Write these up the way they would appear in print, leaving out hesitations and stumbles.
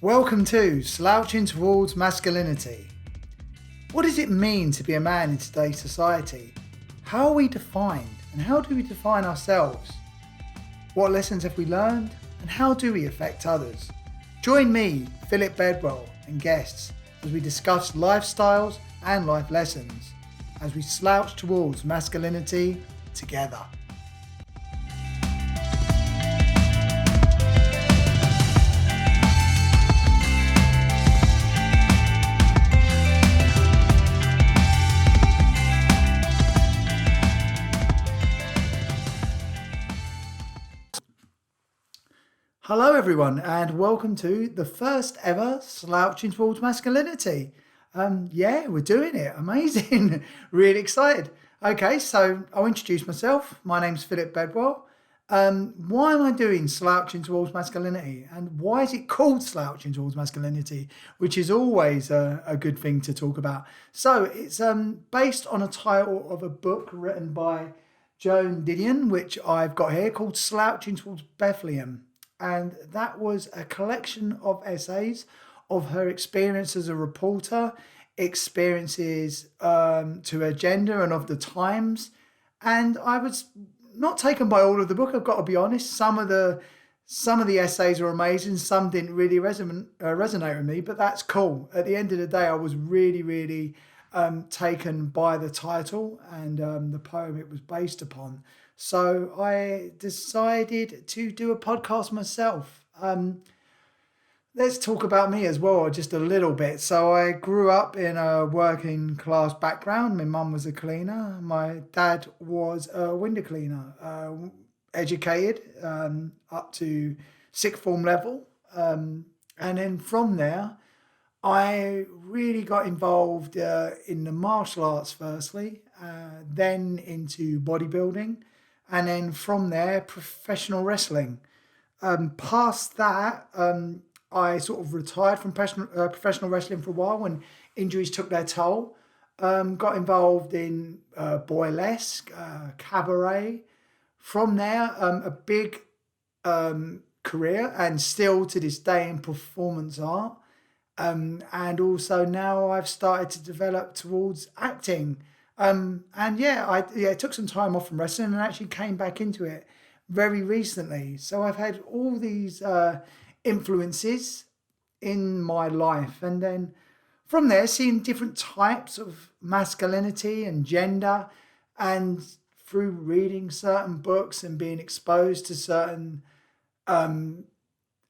Welcome to Slouching Towards Masculinity. What does it mean to be a man in today's society? How are we defined and how do we define ourselves? What lessons have we learned and how do we affect others? Join me, Philip Bedwell, and guests as we discuss lifestyles and life lessons as we slouch towards masculinity together. Hello everyone and welcome to the first ever Slouching Towards Masculinity. We're doing it. Amazing. Really excited. Okay, so I'll introduce myself. My name's Philip Bedwell. Why am I doing Slouching Towards Masculinity and why is it called Slouching Towards Masculinity, which is always a good thing to talk about. So it's based on a title of a book written by Joan Didion, which I've got here, called Slouching Towards Bethlehem. And that was a collection of essays of her experience as a reporter, experiences to her gender and of the times. And I was not taken by all of the book, I've got to be honest. Some of the essays were amazing, some didn't really resonate with me, but that's cool. At the end of the day, I was really taken by the title and the poem it was based upon. So I decided to do a podcast myself. Let's talk about me as well, just a little bit. So I grew up in a working class background. My mum was a cleaner. My dad was a window cleaner, educated up to sixth form level. And then from there, I really got involved in the martial arts firstly, then into bodybuilding. And then from there, professional wrestling. Past that, I sort of retired from professional wrestling for a while when injuries took their toll. Got involved in burlesque, cabaret. From there, a big career and still to this day in performance art. And also now I've started to develop towards acting. It took some time off from wrestling and actually came back into it very recently. So I've had all these influences in my life. And then from there, seeing different types of masculinity and gender, and through reading certain books and being exposed to certain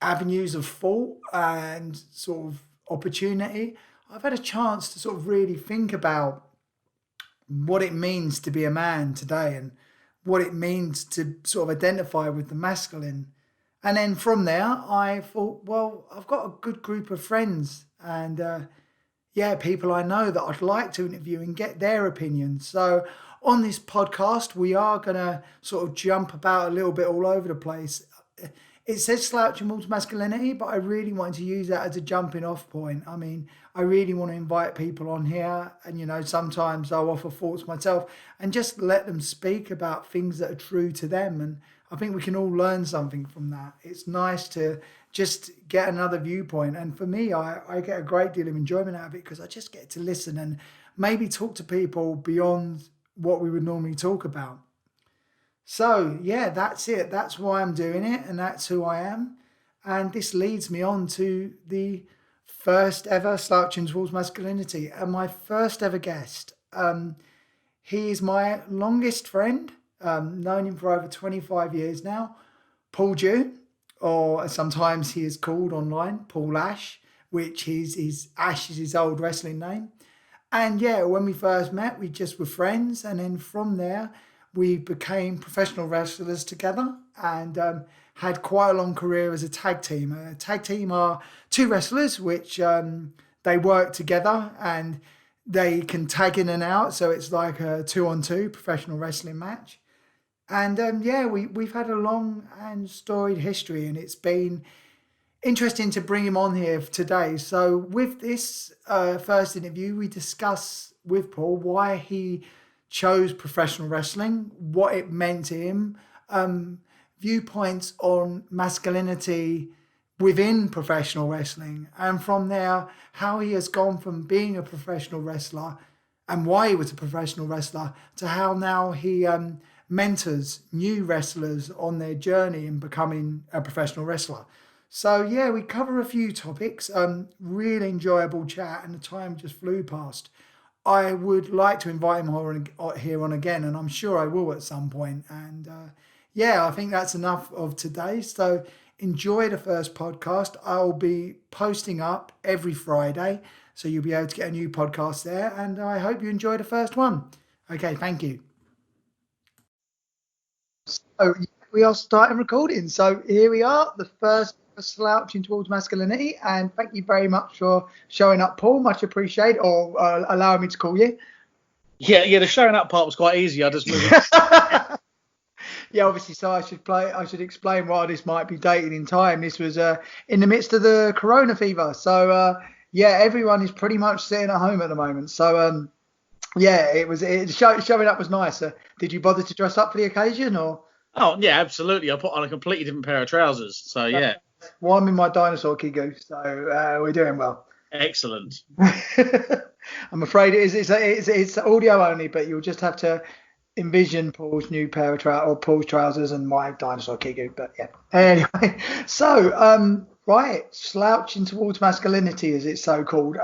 avenues of thought and sort of opportunity, I've had a chance to sort of really think about what it means to be a man today and what it means to sort of identify with the masculine. And then from there, I thought, well, I've got a good group of friends and people I know that I'd like to interview and get their opinions. So on this podcast, we are going to sort of jump about a little bit all over the place. It says Slouching Towards Masculinity, but I really wanted to use that as a jumping off point. I mean, I really want to invite people on here and, sometimes I'll offer thoughts myself and just let them speak about things that are true to them. And I think we can all learn something from that. It's nice to just get another viewpoint. And for me, I get a great deal of enjoyment out of it because I just get to listen and maybe talk to people beyond what we would normally talk about. So, that's it. That's why I'm doing it and that's who I am. And this leads me on to the first ever Slouching Towards Masculinity and my first ever guest. He is my longest friend, known him for over 25 years now, Paul June, or sometimes he is called online, Paul Ash, which is Ash is his old wrestling name. And when we first met, we just were friends. And then from there, we became professional wrestlers together and had quite a long career as a tag team. A tag team are two wrestlers which they work together and they can tag in and out. So it's like a 2-on-2 professional wrestling match. And we've had a long and storied history and it's been interesting to bring him on here today. So with this first interview, we discuss with Paul why he chose professional wrestling, what it meant to him, viewpoints on masculinity within professional wrestling, and from there, how he has gone from being a professional wrestler and why he was a professional wrestler to how now he mentors new wrestlers on their journey in becoming a professional wrestler. So yeah, we cover a few topics. Really enjoyable chat, and the time just flew past. I would like to invite him here on again, and I'm sure I will at some point. And yeah, I think that's enough of today. So enjoy the first podcast. I'll be posting up every Friday, so you'll be able to get a new podcast there. And I hope you enjoy the first one. Okay, thank you. So we are starting recording. So here we are, the first Slouching Towards Masculinity. And thank you very much for showing up, Paul. Much appreciated, or allowing me to call you. Yeah, the showing up part was quite easy. I just moved. Yeah, obviously. So I should explain why this might be dated in time. This was in the midst of the corona fever. So yeah, everyone is pretty much sitting at home at the moment. So yeah, showing up was nice. Did you bother to dress up for the occasion, or? Oh yeah, absolutely. I put on a completely different pair of trousers. So yeah. Well, I'm in my dinosaur kigu, so we're doing well. Excellent. I'm afraid it's audio only, but you'll just have to envision Paul's new pair of Paul's trousers and my dinosaur kigu. But yeah, anyway. So right, slouching towards masculinity, as it's so called.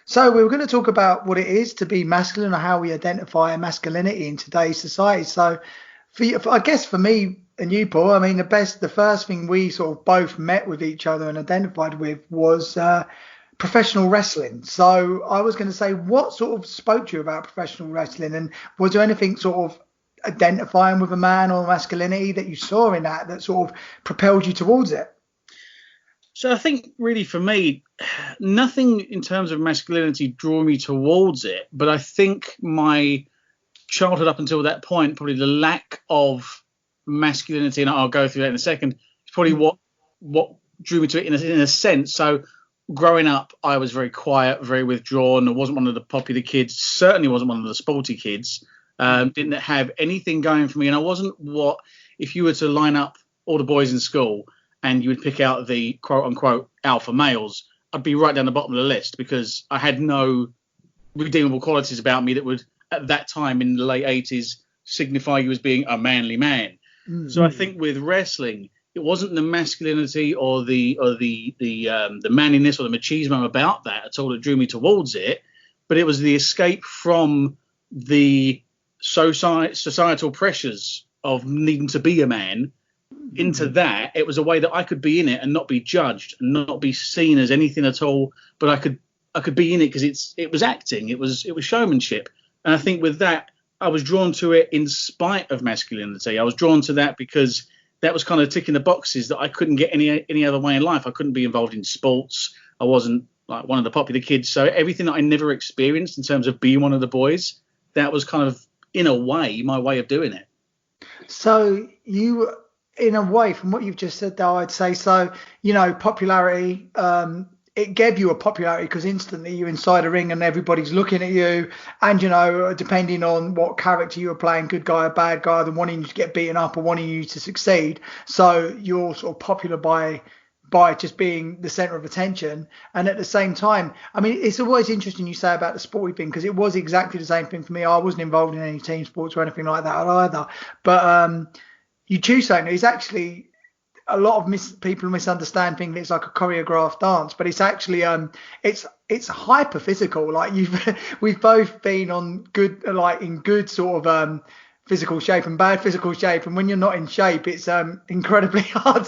So we were going to talk about what it is to be masculine, or how we identify masculinity in today's society. So I guess for me and you, Paul, I mean, the first thing we sort of both met with each other and identified with was professional wrestling. So I was going to say, what sort of spoke to you about professional wrestling, and was there anything sort of identifying with a man or masculinity that you saw in that sort of propelled you towards it? So I think really for me, nothing in terms of masculinity drew me towards it, but I think my childhood up until that point, probably the lack of masculinity, and I'll go through that in a second, is probably what drew me to it in a sense. So growing up, I was very quiet, very withdrawn. I wasn't one of the popular kids, certainly wasn't one of the sporty kids, didn't have anything going for me. And I wasn't if you were to line up all the boys in school and you would pick out the quote unquote alpha males, I'd be right down the bottom of the list, because I had no redeemable qualities about me that would, at that time in the late 80s, signify you as being a manly man. Mm-hmm. So I think with wrestling, it wasn't the masculinity or the manliness or the machismo about that at all that drew me towards it, but it was the escape from the societal pressures of needing to be a man into that. It was a way that I could be in it and not be judged and not be seen as anything at all, but I could be in it because it was acting, it was showmanship. And I think with that, I was drawn to it in spite of masculinity. I was drawn to that because that was kind of ticking the boxes that I couldn't get any other way in life. I couldn't be involved in sports. I wasn't like one of the popular kids. So everything that I never experienced in terms of being one of the boys, that was kind of, in a way, my way of doing it. So you, in a way, from what you've just said, though, I'd say, so, popularity, it gave you a popularity because instantly you're inside a ring and everybody's looking at you, and depending on what character you were playing, good guy or bad guy, they're wanting you to get beaten up or wanting you to succeed. So you're sort of popular by just being the center of attention. And at the same time, I mean, it's always interesting you say about the sporty thing, because it was exactly the same thing for me. I wasn't involved in any team sports or anything like that either, but you choose something. It's actually, a lot of people misunderstand thinking it's like a choreographed dance, but it's actually it's hyper physical. Like we've both been on in good sort of physical shape and bad physical shape, and when you're not in shape, it's incredibly hard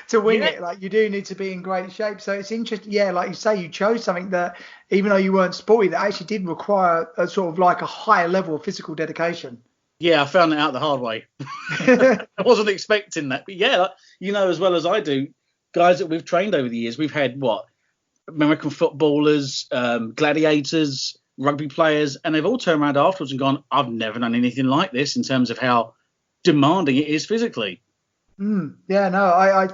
to win it. Like, you do need to be in great shape. So it's interesting, like you say, you chose something that, even though you weren't sporty, that actually did require a sort of like a higher level of physical dedication. Yeah, I found that out the hard way. I wasn't expecting that. But yeah, as well as I do, guys that we've trained over the years, we've had American footballers, gladiators, rugby players, and they've all turned around afterwards and gone, I've never done anything like this in terms of how demanding it is physically. I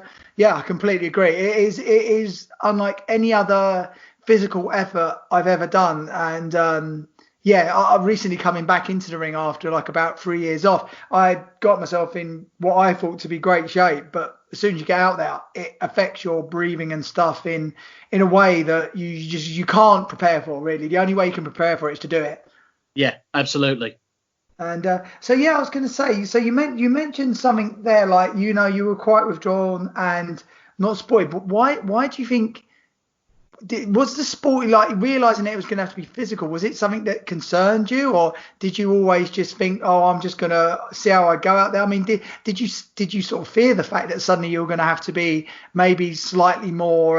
completely agree. It is unlike any other physical effort I've ever done. And Yeah, I recently coming back into the ring after like about 3 years off. I got myself in what I thought to be great shape, but as soon as you get out there, it affects your breathing and stuff in a way that you can't prepare for really. The only way you can prepare for it is to do it. Yeah, absolutely. And so yeah, I was going to say. So you mentioned something there, like you were quite withdrawn and not sporty. But why do you think? Was the sport like realizing it was going to have to be physical? Was it something that concerned you, or did you always just think, oh, I'm just going to see how I go out there? I mean, did you sort of fear the fact that suddenly you were going to have to be maybe slightly more,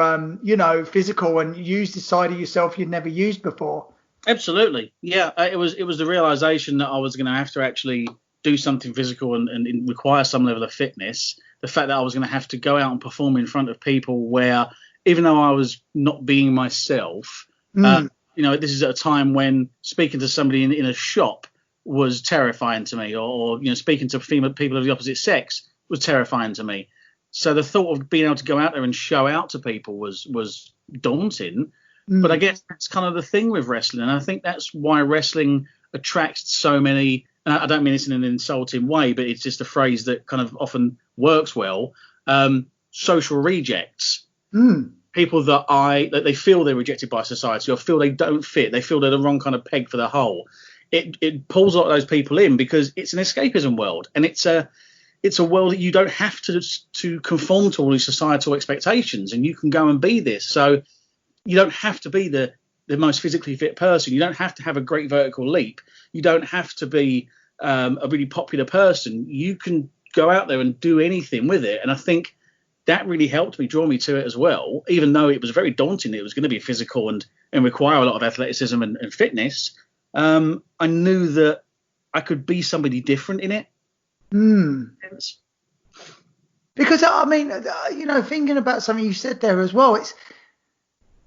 physical and use the side of yourself you'd never used before? Absolutely. Yeah, it was the realization that I was going to have to actually do something physical and require some level of fitness. The fact that I was going to have to go out and perform in front of people where, even though I was not being myself, this is at a time when speaking to somebody in a shop was terrifying to me, or speaking to female people of the opposite sex was terrifying to me. So the thought of being able to go out there and show out to people was daunting. But I guess that's kind of the thing with wrestling. And I think that's why wrestling attracts so many, and I don't mean this in an insulting way, but it's just a phrase that kind of often works well, social rejects. People that they feel they're rejected by society, or feel they don't fit. They feel they're the wrong kind of peg for the hole. It pulls a lot of those people in because it's an escapism world. And it's a world that you don't have to conform to all these societal expectations, and you can go and be this. So you don't have to be the most physically fit person. You don't have to have a great vertical leap. You don't have to be a really popular person. You can go out there and do anything with it. And I think that really helped me, draw me to it as well, even though it was very daunting. It was going to be physical and require a lot of athleticism and fitness. I knew that I could be somebody different in it. Because I mean, thinking about something you said there as well,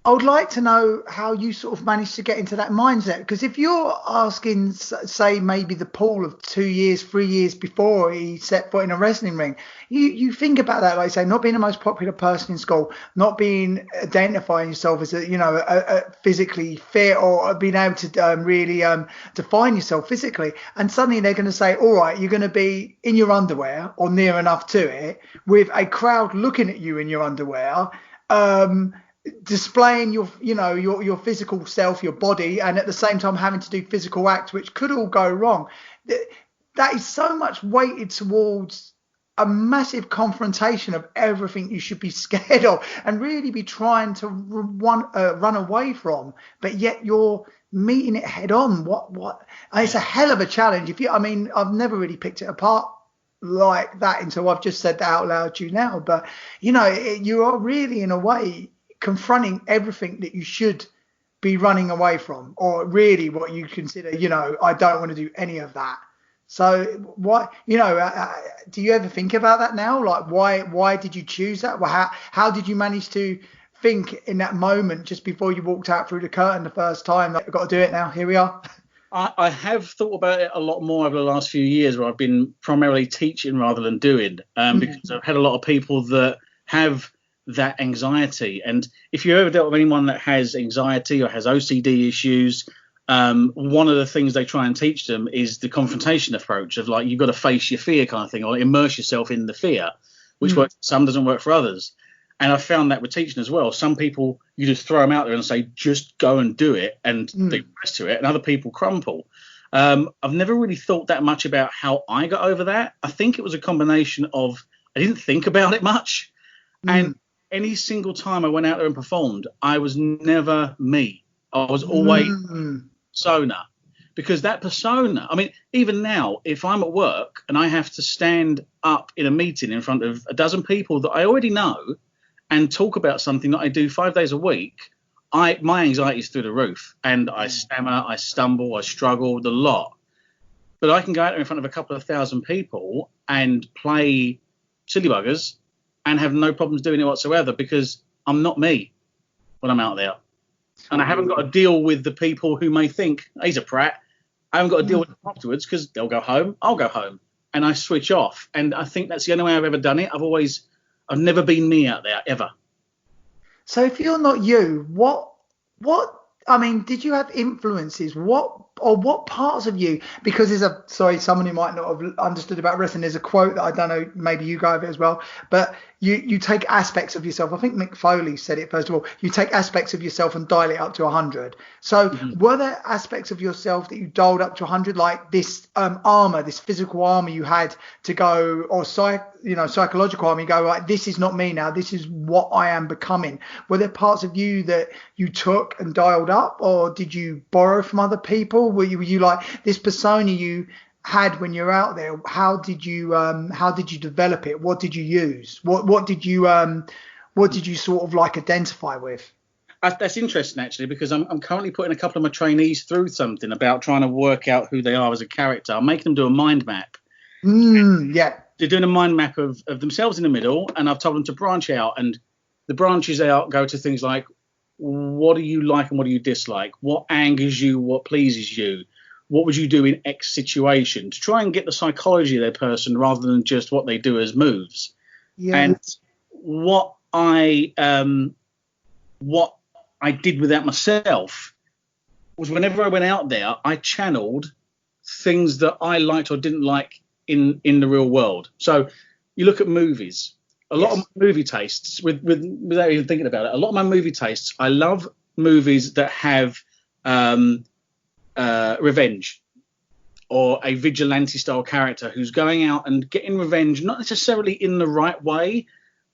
I would like to know how you sort of managed to get into that mindset. Because if you're asking, say, maybe the Paul of 2 years, 3 years before he set foot in a wrestling ring, you think about that, like say, not being the most popular person in school, not being identifying yourself as a physically fit, or being able to really define yourself physically, and suddenly they're going to say, all right, you're going to be in your underwear or near enough to it, with a crowd looking at you in your underwear. Displaying your physical self, your body, and at the same time having to do physical acts which could all go wrong. That is so much weighted towards a massive confrontation of everything you should be scared of and really be trying to run away from, but yet you're meeting it head on. What it's a hell of a challenge. I've never really picked it apart like that until I've just said that out loud to you now, but you are really, in a way, confronting everything that you should be running away from, or really what you consider, I don't want to do any of that. So what, do you ever think about that now? Like, why did you choose that? Well, how did you manage to think in that moment just before you walked out through the curtain the first time, that I've got to do it now, here we are? I have thought about it a lot more over the last few years, where I've been primarily teaching rather than doing, because I've had a lot of people that have that anxiety. And if you ever dealt with anyone that has anxiety or has OCD issues, one of the things they try and teach them is the confrontation approach of, like, you've got to face your fear kind of thing, or immerse yourself in the fear, which works for some, doesn't work for others. And I found that with teaching as well. Some people, you just throw them out there and say, just go and do it, and they press to it, and other people crumple. I've never really thought that much about how I got over that. I think it was a combination of, I didn't think about it much. And any single time I went out there and performed, I was never me. I was always persona. Because that persona, I mean, even now, if I'm at work and I have to stand up in a meeting in front of a dozen people that I already know and talk about something that I do 5 days a week, my anxiety is through the roof, and I stammer, I stumble, I struggle, the lot. But I can go out there in front of a couple of thousand people and play silly buggers and have no problems doing it whatsoever, because I'm not me when I'm out there. And I haven't got to deal with the people who may think, he's a prat. I haven't got to deal with them afterwards, because they'll go home, I'll go home, and I switch off. And I think that's the only way I've ever done it. I've never been me out there, ever. So if you're not you, what I mean, did you have influences? What parts of you? Because someone who might not have understood about wrestling. There's a quote that I don't know, maybe you go over it as well, but you take aspects of yourself. I think Mick Foley said it first of all. You take aspects of yourself and dial it up to 100. So Mhm. were there aspects of yourself that you dialed up to 100, like this armor, this physical armor you had to go, or psychological armor? You go, like, this is not me now. This is what I am becoming. Were there parts of you that you took and dialed up, or did you borrow from other people? Were you like this persona you had when you're out there? How did you develop it? What did you use? What did you sort of like identify with? That's interesting, actually, because I'm currently putting a couple of my trainees through something about trying to work out who they are as a character. I'm making them do a mind map. Yeah. They're doing a mind map of themselves in the middle, and I've told them to branch out. And the branches out go to things like, what do you like and what do you dislike? What angers you? What pleases you? What would you do in X situation? To try and get the psychology of their person rather than just what they do as moves. Yeah. And what what I did with that myself was whenever I went out there, I channeled things that I liked or didn't like in the real world. So you look at movies. A lot of Yes. my movie tastes, without even thinking about it, a lot of my movie tastes, I love movies that have revenge, or a vigilante style character who's going out and getting revenge, not necessarily in the right way,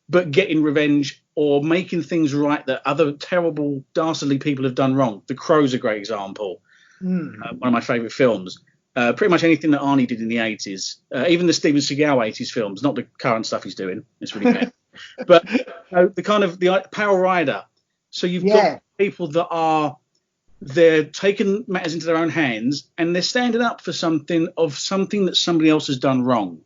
but getting revenge or making things right that other terrible, dastardly people have done wrong. The Crow's a great example. One of my favourite films. Pretty much anything that Arnie did in the 80s, even the Steven Seagal 80s films, not the current stuff he's doing. It's really bad. But the kind of the Power Rider. So you've Yeah. got people that they're taking matters into their own hands, and they're standing up for something that somebody else has done wrong.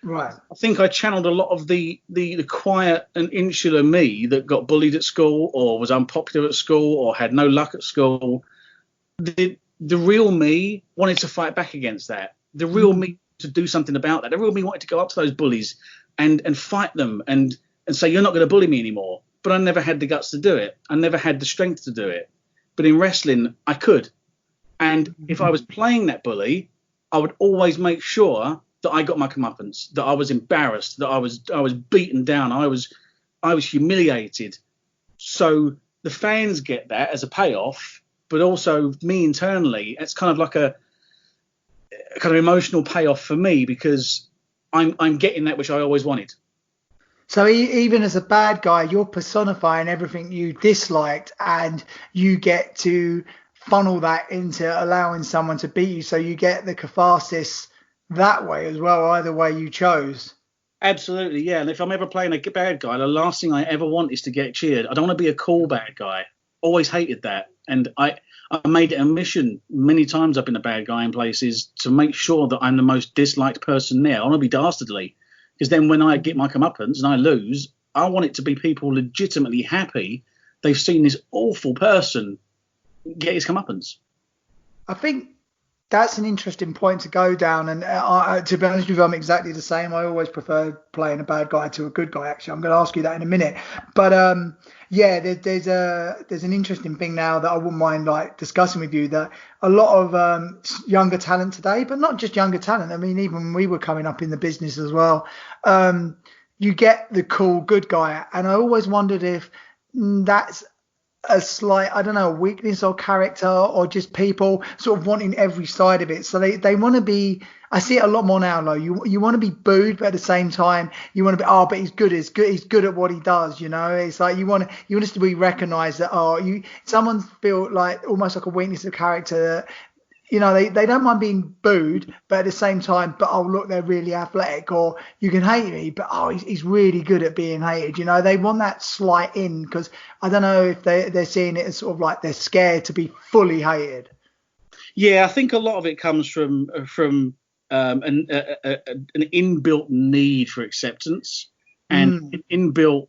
Right. I think I channeled a lot of the quiet and insular me that got bullied at school or was unpopular at school or had no luck at school. The real me wanted to fight back against that. The real me to do something about that. The real me wanted to go up to those bullies and fight them and say, you're not going to bully me anymore. But I never had the guts to do it. I never had the strength to do it. But in wrestling, I could. And if I was playing that bully, I would always make sure that I got my comeuppance, that I was embarrassed, that I was beaten down, I was humiliated. So the fans get that as a payoff, but also me internally, it's kind of like a kind of emotional payoff for me because I'm getting that which I always wanted. So even as a bad guy, you're personifying everything you disliked, and you get to funnel that into allowing someone to beat you. So you get the catharsis that way as well, either way you chose. Absolutely, yeah. And if I'm ever playing a bad guy, the last thing I ever want is to get cheered. I don't want to be a cool bad guy. Always hated that. And I made it a mission many times I've been a bad guy in places to make sure that I'm the most disliked person there. I want to be dastardly. Because then when I get my comeuppance and I lose, I want it to be people legitimately happy they've seen this awful person get his comeuppance. I think that's an interesting point to go down. And to be honest with you, I'm exactly the same. I always prefer playing a bad guy to a good guy. Actually, I'm going to ask you that in a minute. But yeah, there's an interesting thing now that I wouldn't mind like discussing with you. That a lot of younger talent today, but not just younger talent. I mean, even when we were coming up in the business as well, you get the cool good guy, and I always wondered if that's a slight, I don't know, weakness or character, or just people sort of wanting every side of it. So they want to be, I see it a lot more now, though. You want to be booed, but at the same time, you want to be, oh, but he's good at what he does, you know? It's like you want us to be recognized that, someone feel like almost like a weakness of character that, they don't mind being booed, but at the same time, but oh, look, they're really athletic, or you can hate me, but oh, he's really good at being hated. They want that slight in, because I don't know if they're seeing it as sort of like they're scared to be fully hated. Yeah, I think a lot of it comes from an inbuilt need for acceptance and inbuilt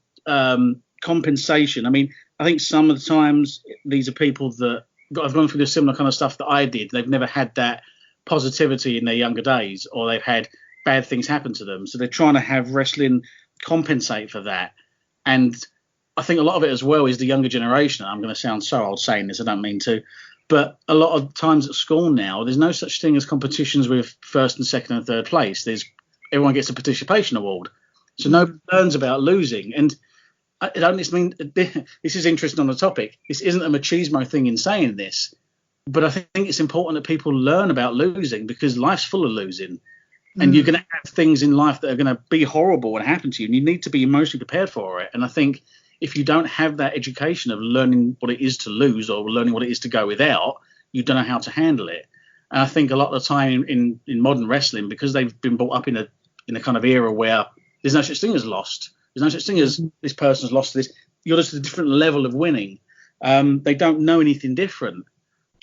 compensation. I mean, I think some of the times these are people that I've gone through the similar kind of stuff that I did. They've never had that positivity in their younger days, or they've had bad things happen to them. So they're trying to have wrestling compensate for that. And I think a lot of it as well is the younger generation. I'm going to sound so old saying this, I don't mean to, but a lot of times at school now, there's no such thing as competitions with first and second and third place. Everyone gets a participation award, so nobody learns about losing. And I don't just mean this is interesting on the topic. This isn't a machismo thing in saying this, but I think it's important that people learn about losing, because life's full of losing, and you're going to have things in life that are going to be horrible and happen to you, and you need to be emotionally prepared for it. And I think if you don't have that education of learning what it is to lose or learning what it is to go without, you don't know how to handle it. And I think a lot of the time in modern wrestling, because they've been brought up in a kind of era where there's no such thing as lost. There's no such thing as this person's lost this. You're just at a different level of winning. They don't know anything different.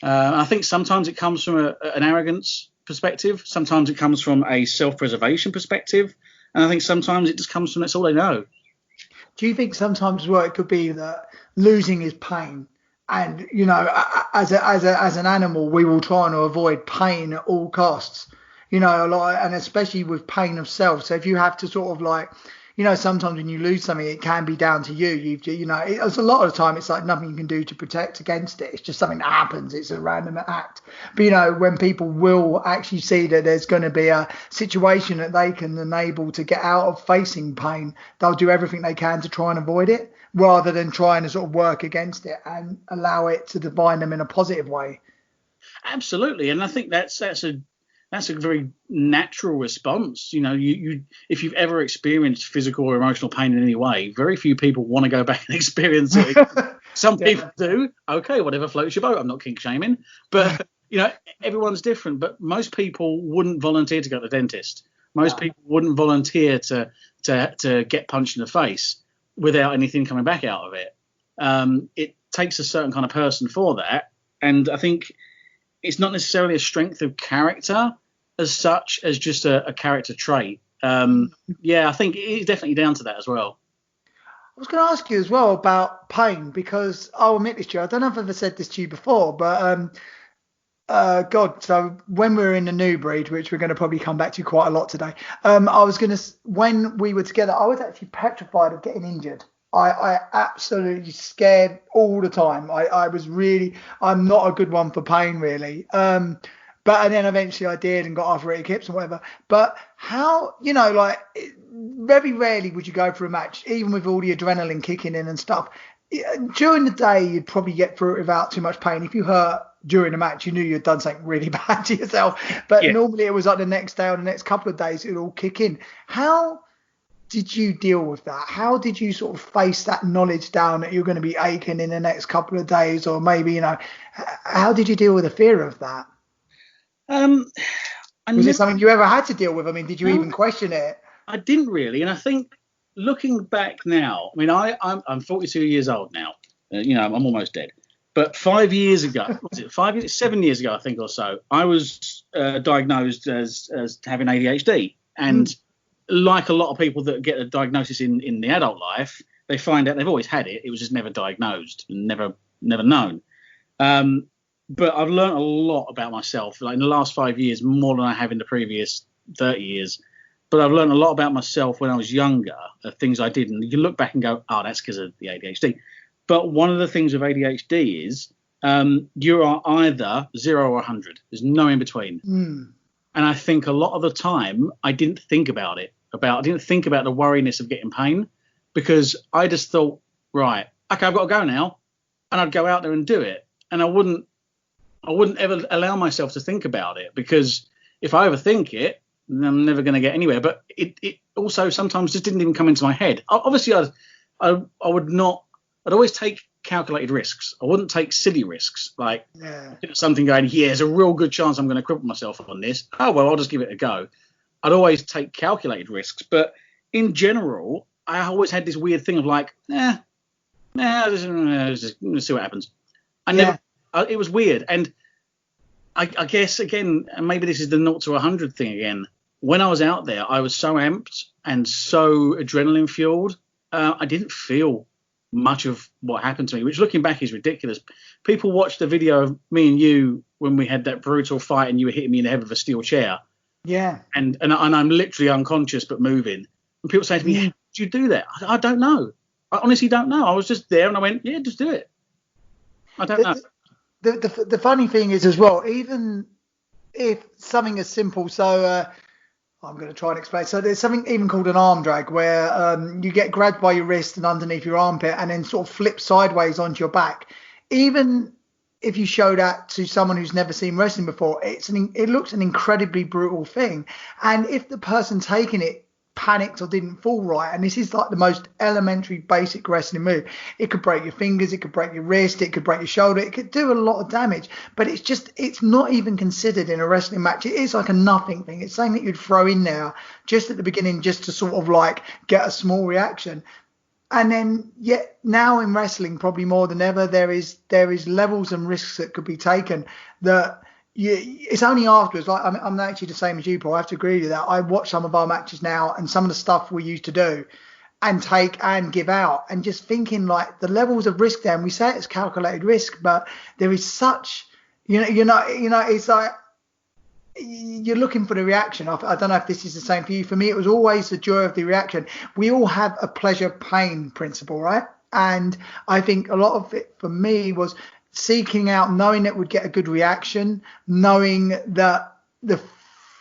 I think sometimes it comes from an arrogance perspective. Sometimes it comes from a self-preservation perspective. And I think sometimes it just comes from that's all they know. Do you think sometimes as well it could be that losing is pain, and as an animal we will try and avoid pain at all costs, and especially with pain of self. So if you have to sort of like, sometimes when you lose something, it can be down to you. It's a lot of the time it's like nothing you can do to protect against it. It's just something that happens. It's a random act. But when people will actually see that there's going to be a situation that they can enable to get out of facing pain, they'll do everything they can to try and avoid it, rather than trying to sort of work against it and allow it to define them in a positive way. Absolutely, and I think that's a very natural response. You if you've ever experienced physical or emotional pain in any way, very few people want to go back and experience it. Some people do. Okay, whatever floats your boat. I'm not kink shaming, but everyone's different. But most people wouldn't volunteer to go to the dentist. Most people wouldn't volunteer to get punched in the face without anything coming back out of it. It takes a certain kind of person for that, and I think it's not necessarily a strength of character as such as just a character trait. I think it's definitely down to that as well. I was going to ask you as well about pain, because I'll admit this to you, I don't know if I've ever said this to you before, but so when we were in the New Breed, which we're going to probably come back to quite a lot today, when we were together, I was actually petrified of getting injured. I absolutely scared all the time. I'm not a good one for pain, really. And then eventually I did and got arthritic hips and whatever. But how, very rarely would you go for a match, even with all the adrenaline kicking in and stuff. During the day, you'd probably get through it without too much pain. If you hurt during a match, you knew you'd done something really bad to yourself. But normally it was like the next day or the next couple of days, it would all kick in. How did you deal with that? How did you sort of face that knowledge down that you're going to be aching in the next couple of days, or maybe, how did you deal with the fear of that? Was it something you ever had to deal with? I mean, did you even question it? I didn't really. And I think looking back now, I mean, I'm 42 years old now. I'm almost dead. But 5 years ago, 7 years ago, I think, or so, I was diagnosed as having ADHD. And like a lot of people that get a diagnosis in the adult life, they find out they've always had it. It was just never diagnosed and never known. But I've learned a lot about myself, like in the last 5 years, more than I have in the previous 30 years. But I've learned a lot about myself when I was younger, of things I did. And you look back and go, oh, that's because of the ADHD. But one of the things with ADHD is you are either 0 or 100. There's no in between. And I think a lot of the time I didn't think about it. I didn't think about the worriness of getting pain, because I just thought, right, okay, I've got to go now. And I'd go out there and do it. And I wouldn't ever allow myself to think about it, because if I overthink it, then I'm never going to get anywhere. But it also sometimes just didn't even come into my head. Obviously, I would not. I'd always take calculated risks. I wouldn't take silly risks, like something going, there's a real good chance I'm going to cripple myself on this. Oh, well, I'll just give it a go. I'd always take calculated risks. But in general, I always had this weird thing of like, let's see what happens. It was weird. And I guess, again, and maybe this is the 0 to 100 thing again, when I was out there, I was so amped and so adrenaline fueled. I didn't feel much of what happened to me, which looking back is ridiculous. People watched the video of me and you when we had that brutal fight and you were hitting me in the head with a steel chair. Yeah. And I'm literally unconscious but moving. And people say to me, how did you do that? I don't know. I honestly don't know. I was just there and I went, yeah, just do it. I don't know. The funny thing is as well, even if something as simple, I'm going to try and explain. So there's something even called an arm drag where you get grabbed by your wrist and underneath your armpit and then sort of flip sideways onto your back. Even if you show that to someone who's never seen wrestling before, it looks an incredibly brutal thing. And if the person taking it panicked or didn't fall right, and this is like the most elementary basic wrestling move, it could break your fingers, it could break your wrist, it could break your shoulder, it could do a lot of damage. But it's not even considered in a wrestling match. It is like a nothing thing. It's something that you'd throw in there just at the beginning, just to sort of like get a small reaction. And then, yet now in wrestling, probably more than ever, there is levels and risks that could be taken that it's only afterwards. Like I'm actually the same as you, Paul. I have to agree with that. I watch some of our matches now and some of the stuff we used to do and take and give out, and just thinking like the levels of risk there. And we say it's calculated risk, but there is such, it's like you're looking for the reaction. I don't know if this is the same for you. For me, it was always the joy of the reaction. We all have a pleasure pain principle, right? And I think a lot of it for me was seeking out, knowing it would get a good reaction, knowing that the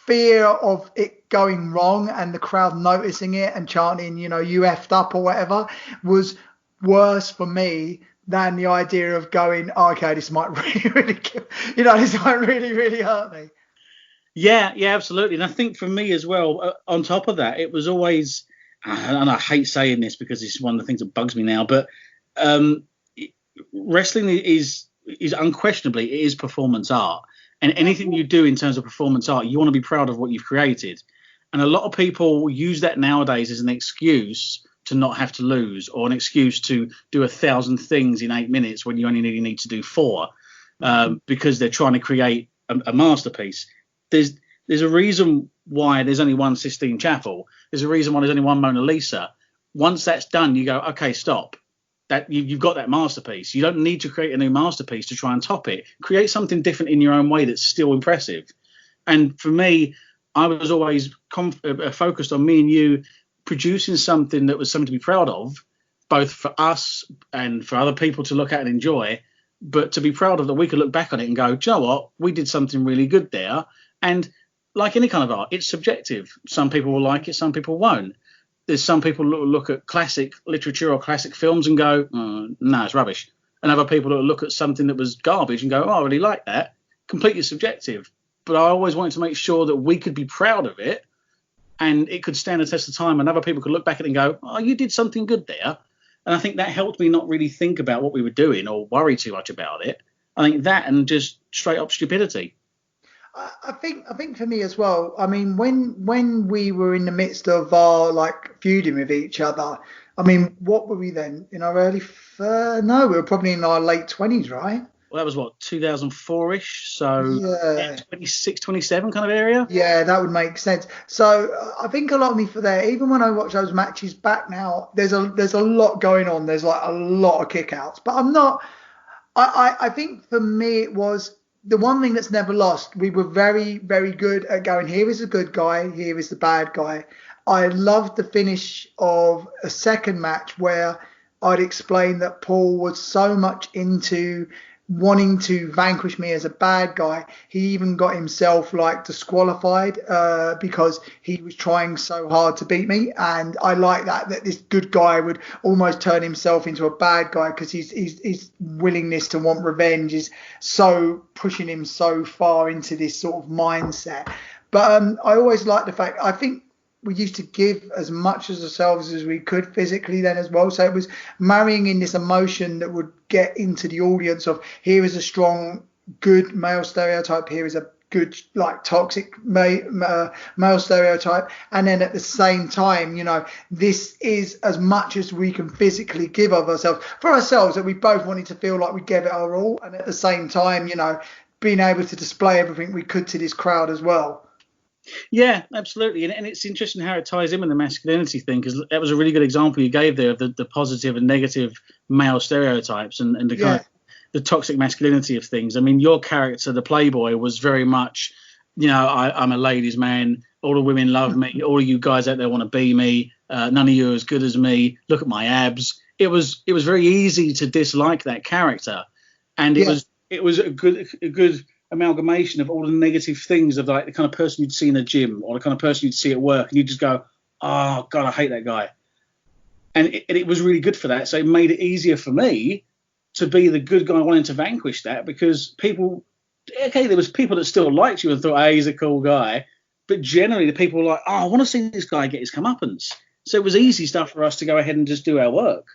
fear of it going wrong and the crowd noticing it and chanting, you effed up or whatever, was worse for me than the idea of going, oh, okay, this might really, really, this might really, really hurt me. Yeah, absolutely. And I think for me as well, on top of that, it was always, and I hate saying this because it's one of the things that bugs me now, but wrestling is unquestionably, it is performance art. And anything you do in terms of performance art, you want to be proud of what you've created. And a lot of people use that nowadays as an excuse to not have to lose, or an excuse to do 1,000 things in 8 minutes when you only need to do 4, because they're trying to create a masterpiece. There's a reason why there's only one Sistine Chapel. There's a reason why there's only one Mona Lisa. Once that's done, you go, okay, stop. That you've got that masterpiece. You don't need to create a new masterpiece to try and top it. Create something different in your own way that's still impressive. And for me, I was always focused on me and you producing something that was something to be proud of, both for us and for other people to look at and enjoy, but to be proud of that we could look back on it and go, do you know what? We did something really good there. And like any kind of art, it's subjective. Some people will like it, some people won't. There's some people who look at classic literature or classic films and go, no, it's rubbish. And other people that look at something that was garbage and go, oh, I really like that. Completely subjective. But I always wanted to make sure that we could be proud of it and it could stand the test of time, and other people could look back at it and go, oh, you did something good there. And I think that helped me not really think about what we were doing or worry too much about it. I think that and just straight up stupidity. I think for me as well. I mean, when we were in the midst of our like feuding with each other, I mean, what were we then? In our no, we were probably in our late 20s, right? Well, that was what, 2004-ish, so yeah, 26, 27 kind of area. Yeah, that would make sense. So I think a lot of me for there, even when I watch those matches back now, there's a lot going on. There's like a lot of kickouts, but I'm not. I think for me it was the one thing that's never lost. We were very, very good at going, here is the good guy, here is the bad guy. I loved the finish of a second match where I'd explained that Paul was so much into wanting to vanquish me as a bad guy. He even got himself like disqualified because he was trying so hard to beat me. And I like that this good guy would almost turn himself into a bad guy because his willingness to want revenge is so pushing him so far into this sort of mindset. But I always like the fact, I think we used to give as much as ourselves as we could physically then as well. So it was marrying in this emotion that would get into the audience of, here is a strong, good male stereotype. Here is a good, like, toxic male stereotype. And then at the same time, this is as much as we can physically give of ourselves for ourselves, that we both wanted to feel like we gave it our all. And at the same time, being able to display everything we could to this crowd as well. Yeah, absolutely. And it's interesting how it ties in with the masculinity thing, because that was a really good example you gave there of the positive and negative male stereotypes and the kind of the toxic masculinity of things. I mean, your character, the Playboy, was very much, I'm a ladies' man. All the women love me. All of you guys out there want to be me. None of you are as good as me. Look at my abs. it was very easy to dislike that character, and it was a good amalgamation of all the negative things of like the kind of person you'd see in a gym or the kind of person you'd see at work, and you just go, oh God, I hate that guy. And it was really good for that. So it made it easier for me to be the good guy wanting to vanquish that, because people, okay, there was people that still liked you and thought, hey, he's a cool guy. But generally the people were like, oh, I want to see this guy get his comeuppance. So it was easy stuff for us to go ahead and just do our work.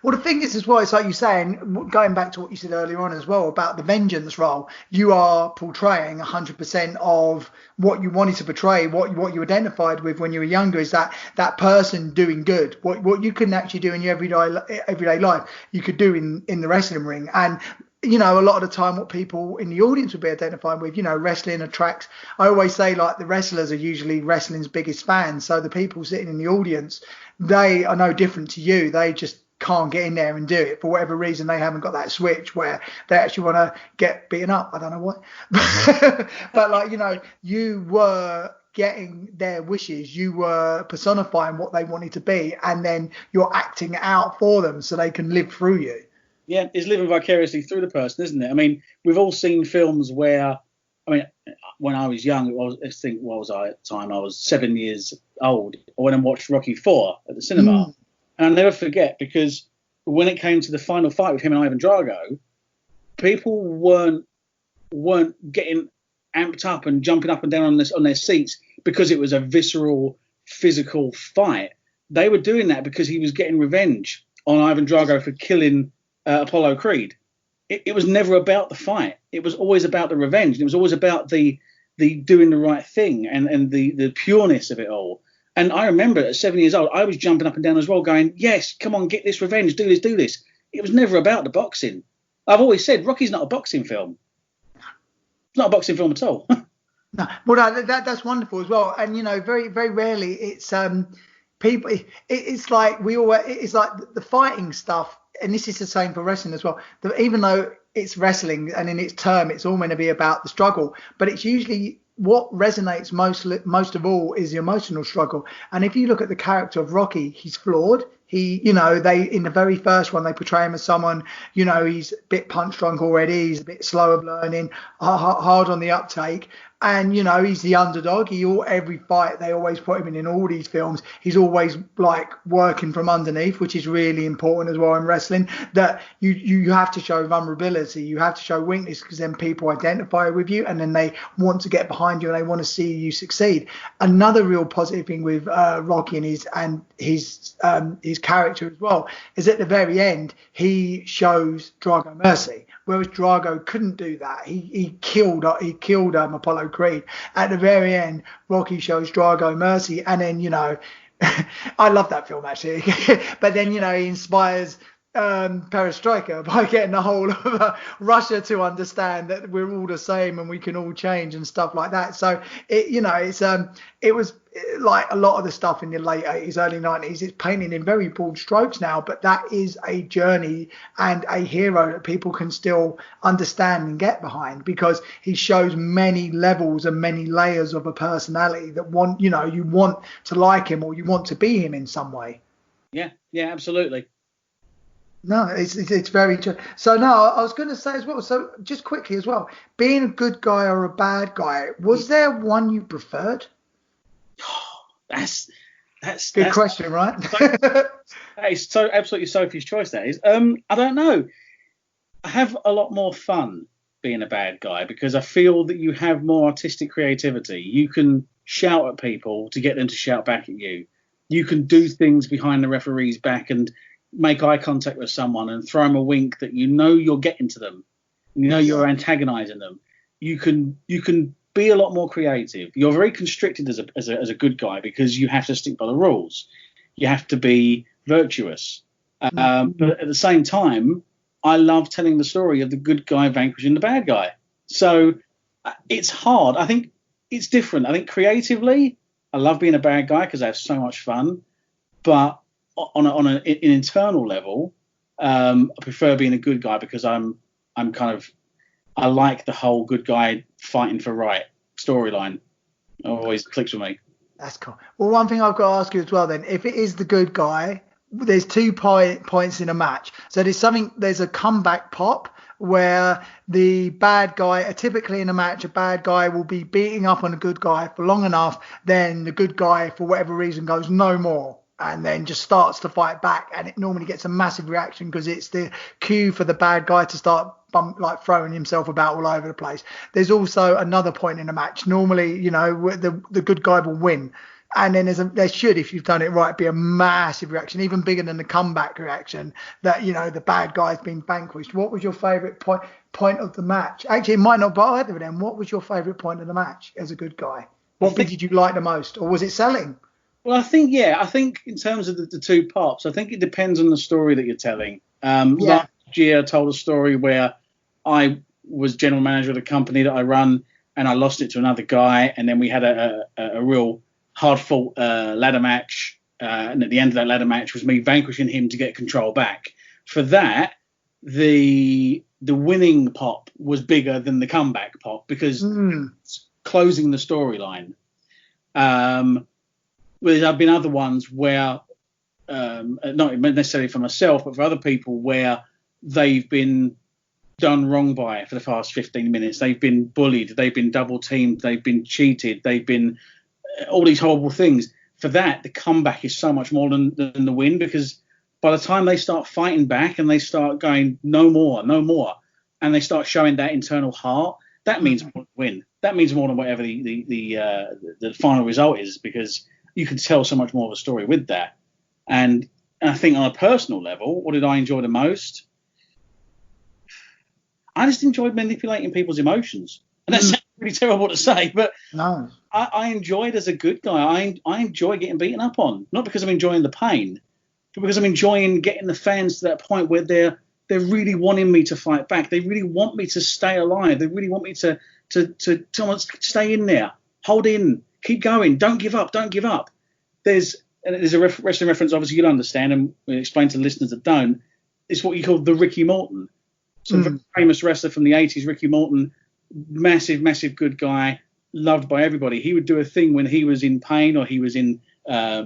Well, the thing is as well, it's like you're saying, going back to what you said earlier on as well about the vengeance role, you are portraying 100% of what you wanted to portray, what you identified with when you were younger, is that person doing good, what you couldn't actually do in your everyday life, you could do in the wrestling ring. And you know, a lot of the time what people in the audience would be identifying with, you know, wrestling attracts, I always say, like, the wrestlers are usually wrestling's biggest fans. So the people sitting in the audience, they are no different to you. They just can't get in there and do it for whatever reason. They haven't got that switch where they actually want to get beaten up. I don't know why. But like, you know, you were getting their wishes, you were personifying what they wanted to be, and then you're acting it out for them so they can live through you. Yeah, it's living vicariously through the person, isn't it? I mean, we've all seen films where, I mean, when I was young, what was I at the time? I was 7 years old. I went and watched Rocky IV at the cinema. And I'll never forget, because when it came to the final fight with him and Ivan Drago, people weren't getting amped up and jumping up and down on their seats because it was a visceral, physical fight. They were doing that because he was getting revenge on Ivan Drago for killing Apollo Creed. It was never about the fight. It was always about the revenge. It was always about the doing the right thing and the pureness of it all. And I remember at 7 years old, I was jumping up and down as well, going, yes, come on, get this revenge, do this. It was never about the boxing. I've always said Rocky's not a boxing film. It's not a boxing film at all. No, well, that's wonderful as well. And, you know, very, very rarely it's people. It's like it's like the fighting stuff. And this is the same for wrestling as well. Even though it's wrestling and in its term, it's all meant to be about the struggle, but it's usually what resonates most of all is the emotional struggle. And if you look at the character of Rocky, he's flawed. He, you know, in the very first one, they portray him as someone, you know, he's a bit punch drunk already. He's a bit slow of learning, hard on the uptake. And, you know, he's the underdog. Every fight, they always put him in all these films. He's always like working from underneath, which is really important as well in wrestling, that you have to show vulnerability. You have to show weakness, because then people identify with you and then they want to get behind you and they want to see you succeed. Another real positive thing with Rocky and his character as well is at the very end, he shows Drago mercy. Whereas Drago couldn't do that. He killed Apollo Creed. At the very end, Rocky shows Drago mercy. And then, you know, I love that film, actually. But then, you know, he inspires perestroika by getting the whole of Russia to understand that we're all the same and we can all change and stuff like that. So, it was like a lot of the stuff in the late 80s, early 90s, it's painted in very broad strokes now, but that is a journey and a hero that people can still understand and get behind, because he shows many levels and many layers of a personality that you want to like him or you want to be him in some way. Yeah, absolutely. No, it's very true. So now I was going to say as well, so just quickly as well, being a good guy or a bad guy, was there one you preferred? That's good question, right? That is so absolutely Sophie's choice. That is. I don't know. I have a lot more fun being a bad guy because I feel that you have more artistic creativity. You can shout at people to get them to shout back at you. You can do things behind the referee's back and make eye contact with someone and throw them a wink that you know you're getting to them. You know you're antagonizing them. You can be a lot more creative. You're very constricted as a good guy because you have to stick by the rules. You have to be virtuous. But at the same time, I love telling the story of the good guy vanquishing the bad guy. So it's hard. I think it's different. I think creatively, I love being a bad guy because I have so much fun. But on an internal level, I prefer being a good guy because I like the whole good guy fighting for right storyline. Always clicks with me. That's cool. Well, one thing I've got to ask you as well then, if it is the good guy, there's points in a match. So there's a comeback pop where the bad guy, typically in a match, a bad guy will be beating up on a good guy for long enough, then the good guy, for whatever reason, goes no more and then just starts to fight back, and it normally gets a massive reaction because it's the cue for the bad guy to start throwing himself about all over the place. There's also another point in a match. Normally, the good guy will win. And then there should, if you've done it right, be a massive reaction, even bigger than the comeback reaction that, the bad guy's been vanquished. What was your favourite point of the match? Actually, it might not be either of them. What was your favourite point of the match as a good guy? What bit did you like the most? Or was it selling? Well, I think in terms of the two pops, I think it depends on the story that you're telling. Last year I told a story where I was general manager of a company that I run, and I lost it to another guy, and then we had a real hard-fought ladder match, and at the end of that ladder match was me vanquishing him to get control back. For that, the winning pop was bigger than the comeback pop because it's closing the storyline. There have been other ones where, not necessarily for myself, but for other people, where they've been done wrong by for the past 15 minutes. They've been bullied. They've been double teamed. They've been cheated. They've been all these horrible things. For that, the comeback is so much more than the win, because by the time they start fighting back and they start going no more, and they start showing that internal heart, that means more than win. That means more than whatever the final result is, because you can tell so much more of a story with that. And I think on a personal level, what did I enjoy the most? I just enjoyed manipulating people's emotions. And that sounds really terrible to say, but no. I enjoyed as a good guy. I enjoy getting beaten up on, not because I'm enjoying the pain, but because I'm enjoying getting the fans to that point where they're really wanting me to fight back. They really want me to stay alive. They really want me to stay in there, hold in, keep going, don't give up. There's a wrestling reference, obviously you'll understand, and we'll explain to listeners that don't. It's what you call the Ricky Morton. Some famous wrestler from the 80s, Ricky Morton, massive good guy, loved by everybody. He would do a thing when he was in pain, or he was in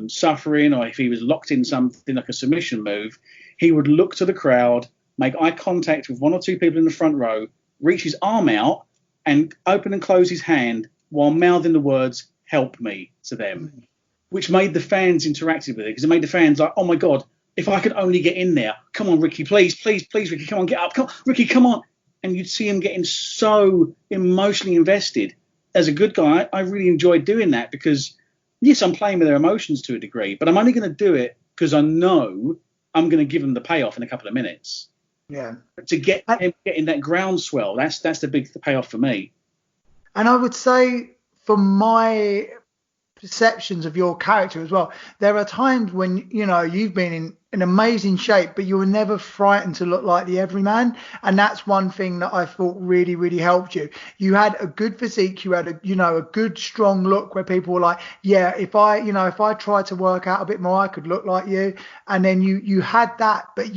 suffering, or if he was locked in something like a submission move, he would look to the crowd, make eye contact with one or two people in the front row, reach his arm out and open and close his hand while mouthing the words, "Help me," to them, which made the fans interactive with it, because it made the fans like, oh my God, if I could only get in there. Come on, Ricky, please, Ricky, come on, get up. Come on, Ricky, come on. And you'd see him getting so emotionally invested. As a good guy, I really enjoyed doing that, because, yes, I'm playing with their emotions to a degree, but I'm only going to do it because I know I'm going to give them the payoff in a couple of minutes. Yeah. But to get him getting that groundswell, that's the payoff for me. And I would say, from my perceptions of your character as well, there are times when you've been in amazing shape, but you were never frightened to look like the everyman, and that's one thing that I thought really helped you. You had a good physique, you had a good strong look where people were like, yeah, if I tried to work out a bit more, I could look like you. And then you had that, but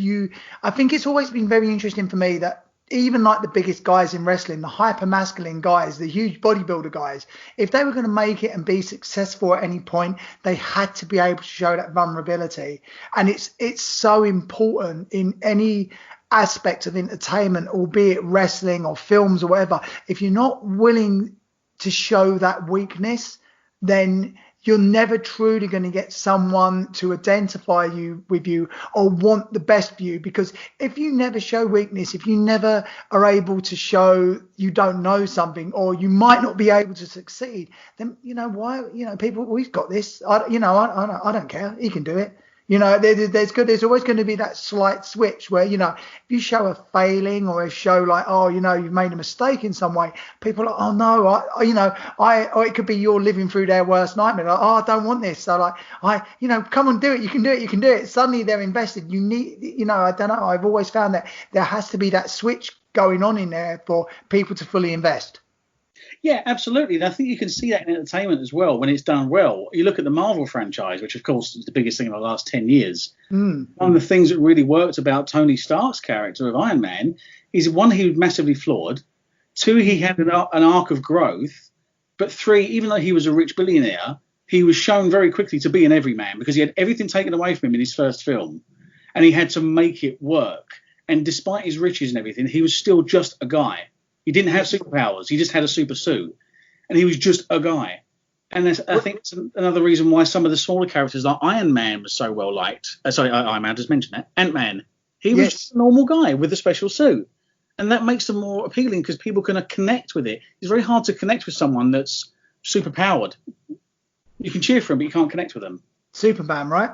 I think it's always been very interesting for me that even like the biggest guys in wrestling, the hyper masculine guys, the huge bodybuilder guys, if they were going to make it and be successful at any point, they had to be able to show that vulnerability. And it's so important in any aspect of entertainment, albeit wrestling or films or whatever. If you're not willing to show that weakness, then you're never truly going to get someone to identify with you or want the best for you. Because if you never show weakness, if you never are able to show you don't know something, or you might not be able to succeed, then why? People, we've got this. I don't care. He can do it. There's always going to be that slight switch where, if you show a failing or a show like, you've made a mistake in some way, people are like, oh no, or it could be you're living through their worst nightmare. Like, oh, I don't want this. So like, come on, do it. You can do it. Suddenly they're invested. You need, I don't know. I've always found that there has to be that switch going on in there for people to fully invest. Yeah, absolutely. And I think you can see that in entertainment as well when it's done well. You look at the Marvel franchise, which, of course, is the biggest thing in the last 10 years. One of the things that really worked about Tony Stark's character of Iron Man is, one, he was massively flawed. Two, he had an arc of growth. But three, even though he was a rich billionaire, he was shown very quickly to be an everyman because he had everything taken away from him in his first film, and he had to make it work. And despite his riches and everything, he was still just a guy. He didn't have superpowers. He just had a super suit, and he was just a guy. And I think it's another reason why some of the smaller characters, like Iron Man, was so well liked. Iron Man, I just mentioned that. Ant-Man, he was just a normal guy with a special suit. And that makes them more appealing because people can connect with it. It's very hard to connect with someone that's super powered. You can cheer for them, but you can't connect with them. Superman, right?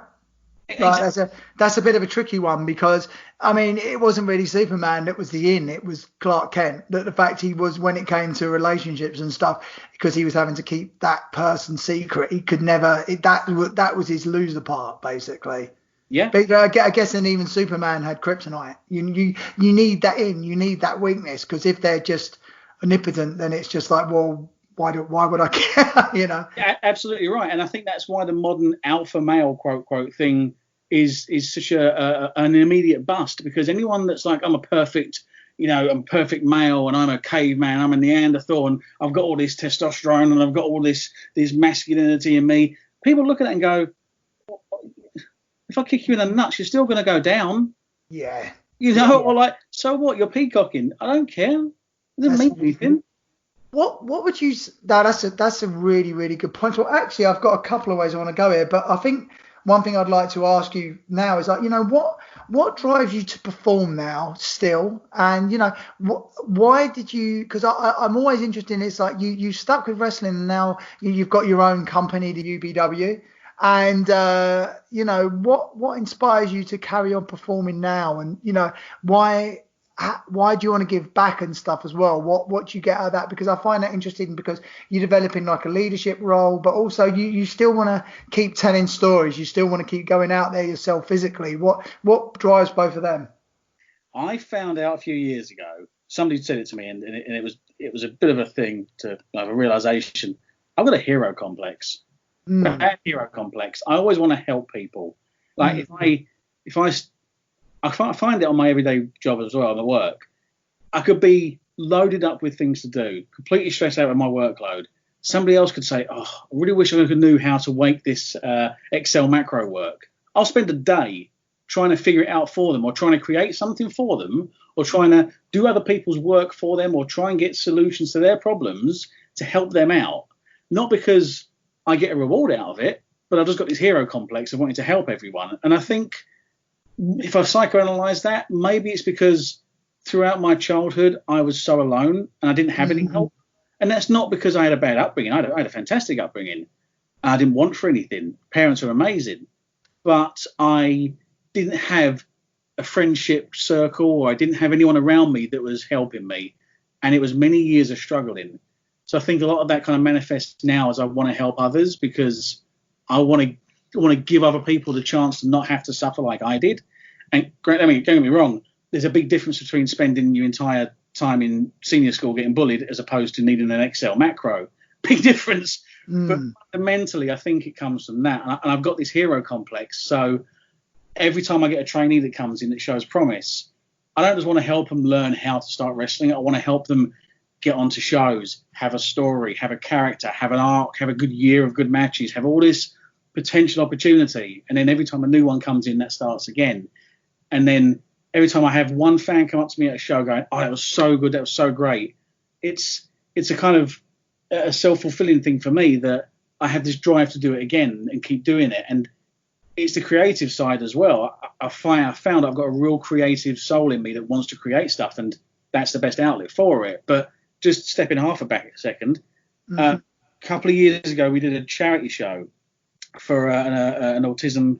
Exactly. Like, that's a bit of a tricky one because, I mean, it wasn't really Superman that was the in. It was Clark Kent. That the fact he was, when it came to relationships and stuff, because he was having to keep that person secret, he could never. That was his loser part, basically. Yeah. But I guess, and even Superman had kryptonite. You need that in. You need that weakness, because if they're just omnipotent, then it's just like, well, why would I care? Yeah, absolutely right. And I think that's why the modern alpha male quote thing is such an immediate bust, because anyone that's like, I'm a perfect male and I'm a caveman, I'm a Neanderthal and I've got all this testosterone and I've got all this masculinity in me, people look at it and go, if I kick you in the nuts, you're still going to go down. Yeah. Or like, so what? You're peacocking. I don't care. It doesn't mean anything. What would you? That's a really, really good point. Well, actually, I've got a couple of ways I want to go here, but I think one thing I'd like to ask you now is, like, what drives you to perform now still, and why did you? Because I'm always interested in, it's like you stuck with wrestling and now you've got your own company, the UBW. And what inspires you to carry on performing now, and why do you want to give back and stuff as well? What do you get out of that? Because I find that interesting, because you're developing like a leadership role, but also you still want to keep telling stories. You still want to keep going out there yourself physically. What drives both of them? I found out a few years ago, somebody said it to me, and it was a bit of a thing to have a realization. I've got a hero complex. That hero complex. I always want to help people. Like if I find it on my everyday job as well, the work, I could be loaded up with things to do, completely stressed out with my workload. Somebody else could say, "Oh, I really wish I knew how to make this Excel macro work." I'll spend a day trying to figure it out for them, or trying to create something for them, or trying to do other people's work for them, or try and get solutions to their problems to help them out. Not because I get a reward out of it, but I've just got this hero complex of wanting to help everyone. And I think if I psychoanalyze that, maybe it's because throughout my childhood I was so alone and I didn't have any help. And that's not because I had a bad upbringing. I had a fantastic upbringing. I didn't want for anything. Parents are amazing. But I didn't have a friendship circle, or I didn't have anyone around me that was helping me. And it was many years of struggling. So I think a lot of that kind of manifests now as I want to help others, because I want to give other people the chance to not have to suffer like I did. And don't get me wrong, there's a big difference between spending your entire time in senior school getting bullied as opposed to needing an Excel macro. Big difference. But fundamentally, I think it comes from that. And I've got this hero complex. So every time I get a trainee that comes in that shows promise, I don't just want to help them learn how to start wrestling. I want to help them get onto shows, have a story, have a character, have an arc, have a good year of good matches, have all this potential opportunity. And then every time a new one comes in, that starts again. And then every time I have one fan come up to me at a show going, "Oh, that was so good, that was so great," it's a kind of a self-fulfilling thing for me, that I have this drive to do it again and keep doing it. And it's the creative side as well. I found I've got a real creative soul in me that wants to create stuff, and that's the best outlet for it. But just stepping back a second, a couple of years ago, we did a charity show for an autism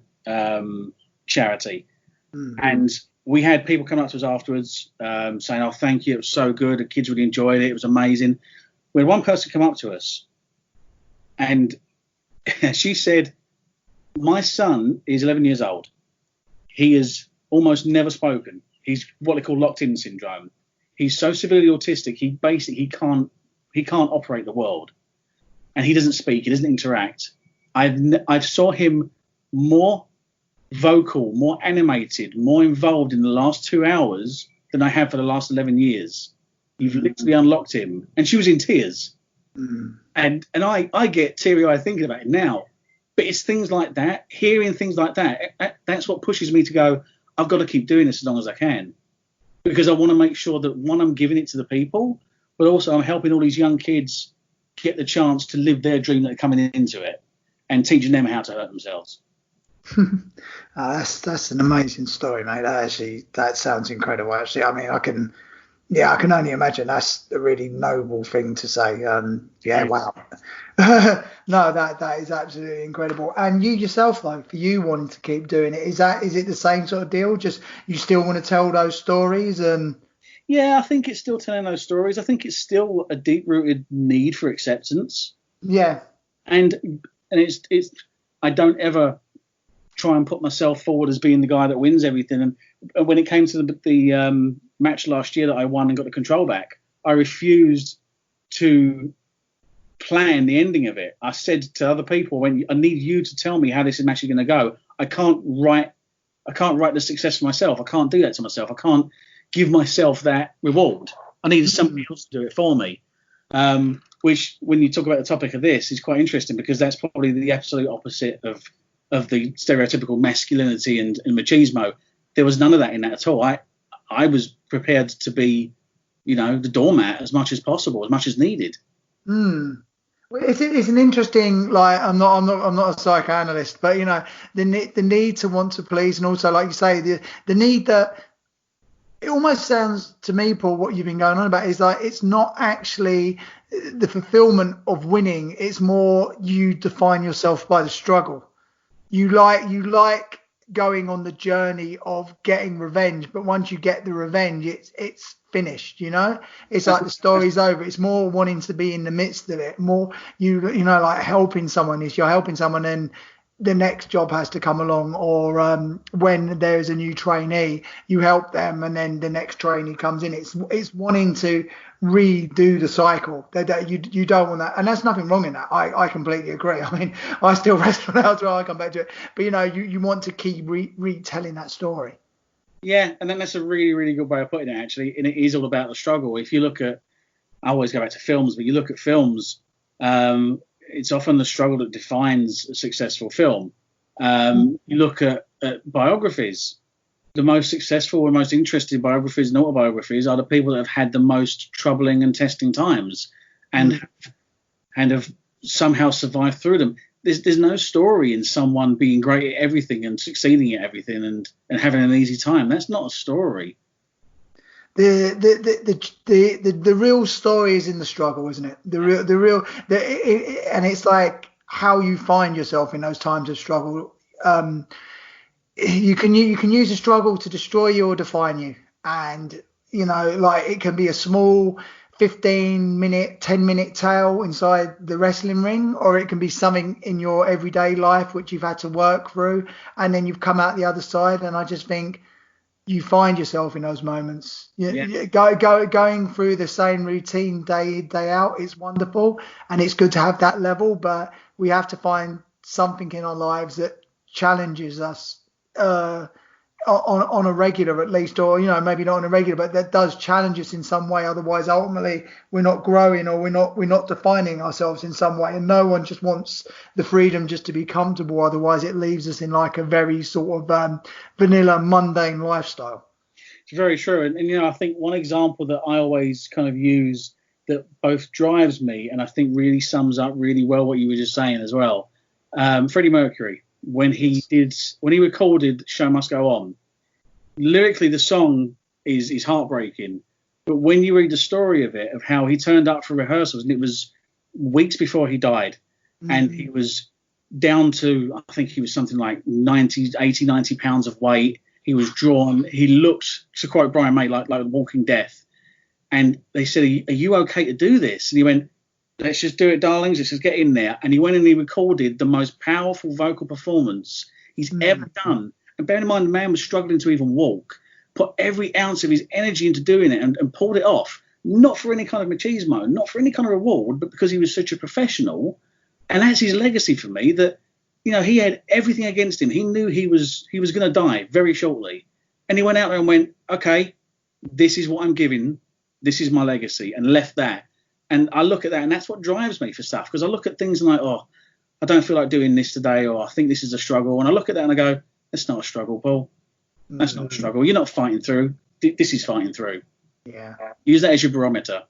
charity. And we had people come up to us afterwards saying, "Oh, thank you, it was so good, the kids really enjoyed it, it was amazing." We had one person come up to us and she said, "My son is 11 years old. He has almost never spoken. He's what they call locked-in syndrome. He's so severely autistic, he can't operate the world, and he doesn't speak, he doesn't interact. I've saw him more vocal, more animated, more involved in the last 2 hours than I have for the last 11 years. You've literally unlocked him." And she was in tears. And I get teary-eyed thinking about it now. But it's things like that, hearing things like that, that's what pushes me to go, I've got to keep doing this as long as I can. Because I want to make sure that, one, I'm giving it to the people, but also I'm helping all these young kids get the chance to live their dream that are coming into it, and teaching them how to hurt themselves. That's an amazing story, mate. That sounds incredible. Actually, I mean, I can only imagine. That's a really noble thing to say. Yeah, wow. No, that is absolutely incredible. And you yourself, though, for you wanting to keep doing it, is it the same sort of deal? Just you still want to tell those stories and. Yeah, I think it's still telling those stories. I think it's still a deep-rooted need for acceptance. Yeah. And it's I don't ever try and put myself forward as being the guy that wins everything. And when it came to the match last year that I won and got the control back, I refused to plan the ending of it. I said to other people, "When I need you to tell me how this is actually going to go. I can't write the success for myself. I can't do that to myself. I can't give myself that reward. I needed somebody else to do it for me." Which, when you talk about the topic of this, is quite interesting, because that's probably the absolute opposite of the stereotypical masculinity and machismo. There was none of that in that at all. I was prepared to be, the doormat as much as possible, as much as needed. Well, it's an interesting, like, I'm not a psychoanalyst, but the need to want to please, and also, like you say, the need that. It almost sounds to me, Paul, what you've been going on about is like, it's not actually the fulfillment of winning. It's more you define yourself by the struggle. You like going on the journey of getting revenge, but once you get the revenge, it's finished. It's like the story's over. It's more wanting to be in the midst of it. More like helping someone. Is you're helping someone, and the next job has to come along, or when there's a new trainee, you help them, and then the next trainee comes in. It's wanting to redo the cycle. That you don't want that, and there's nothing wrong in that. I completely agree. I mean, I still wrestle now as well. I come back to it, but you want to keep retelling that story. Yeah, and then that's a really, really good way of putting it, actually. And it is all about the struggle. If you look at, I always go back to films, but you look at films. It's often the struggle that defines a successful film. You look at biographies. The most successful and most interesting biographies and autobiographies are the people that have had the most troubling and testing times, and have somehow survived through them. There's no story in someone being great at everything and succeeding at everything and having an easy time. That's not a story. The real story is in the struggle, isn't it? And it's like how you find yourself in those times of struggle. You can use the struggle to destroy you or define you, and like it can be a small 15-minute, 10-minute tale inside the wrestling ring, or it can be something in your everyday life which you've had to work through, and then you've come out the other side. And I just think you find yourself in those moments. Going through the same routine day in, day out is wonderful, and it's good to have that level, but we have to find something in our lives that challenges us on a regular, at least, or maybe not on a regular, but that does challenge us in some way. Otherwise, ultimately, we're not growing, or we're not defining ourselves in some way. And no one just wants the freedom just to be comfortable. Otherwise, it leaves us in like a very sort of vanilla, mundane lifestyle. It's very true. And I think one example that I always kind of use that both drives me, and I think really sums up really well what you were just saying as well. Freddie Mercury, when he recorded "Show Must Go On," lyrically the song is heartbreaking, but when you read the story of it, of how he turned up for rehearsals, and it was weeks before he died, and he was down to, I think he was something like 90 pounds of weight. He was drawn. He looked, to quote Brian May, like walking death. And they said, "Are you okay to do this?" And he went, "Let's just do it, darlings. Let's just get in there." And he went and he recorded the most powerful vocal performance he's ever done. And bear in mind, the man was struggling to even walk. Put every ounce of his energy into doing it, and pulled it off. Not for any kind of machismo, not for any kind of reward, but because he was such a professional. And that's his legacy for me, that he had everything against him. He knew he was going to die very shortly. And he went out there and went, "Okay, this is what I'm giving. This is my legacy," and left that. And I look at that, and that's what drives me for stuff, because I look at things and like, oh, I don't feel like doing this today, or I think this is a struggle. And I look at that and I go, that's not a struggle, Paul. That's not a struggle. You're not fighting through. This is fighting through. Yeah. Use that as your barometer.